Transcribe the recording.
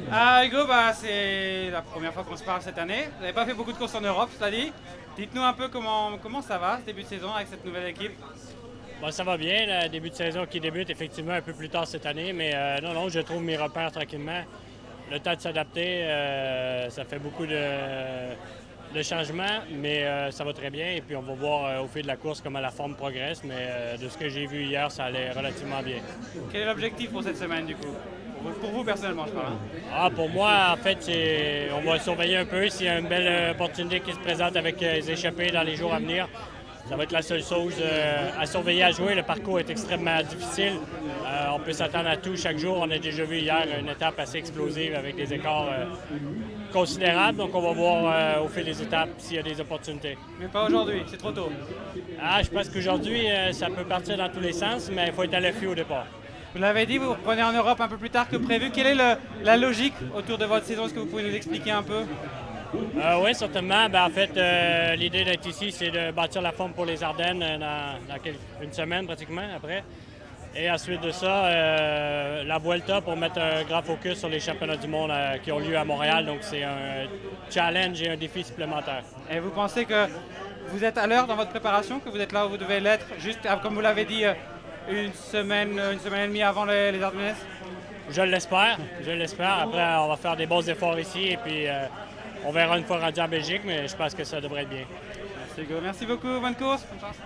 Hugo, c'est la première fois qu'on se parle cette année. Vous n'avez pas fait beaucoup de courses en Europe, cela dit. Dites-nous un peu comment ça va, ce début de saison avec cette nouvelle équipe. Bon, ça va bien, le début de saison qui débute effectivement un peu plus tard cette année, mais non, je trouve mes repères tranquillement. Le temps de s'adapter, ça fait beaucoup de changements, mais ça va très bien. Et puis on va voir au fil de la course comment la forme progresse, mais de ce que j'ai vu hier, ça allait relativement bien. Quel est l'objectif pour cette semaine du coup pour vous personnellement, je parle. Pour moi, en fait, on va surveiller un peu s'il y a une belle opportunité qui se présente avec les échappés dans les jours à venir. Ça va être la seule chose à surveiller, à jouer. Le parcours est extrêmement difficile. On peut s'attendre à tout chaque jour. On a déjà vu hier une étape assez explosive avec des écarts considérables. Donc, on va voir au fil des étapes s'il y a des opportunités. Mais pas aujourd'hui, c'est trop tôt. Je pense qu'aujourd'hui, ça peut partir dans tous les sens, mais il faut être à l'affût au départ. Vous l'avez dit, vous reprenez en Europe un peu plus tard que prévu. Quelle est la logique autour de votre saison? Est-ce que vous pouvez nous expliquer un peu? Oui, certainement. En fait, l'idée d'être ici, c'est de bâtir la forme pour les Ardennes dans une semaine pratiquement après. Et ensuite de ça, la Vuelta pour mettre un grand focus sur les championnats du monde qui ont lieu à Montréal. Donc, c'est un challenge et un défi supplémentaire. Et vous pensez que vous êtes à l'heure dans votre préparation, que vous êtes là où vous devez l'être, juste comme vous l'avez dit, une semaine et demie avant les Ardennes? Je l'espère. Après, on va faire des bons efforts ici et puis on verra une fois rendu en Belgique, mais je pense que ça devrait être bien. Merci Hugo. Merci beaucoup, bonne course. Bonne chance.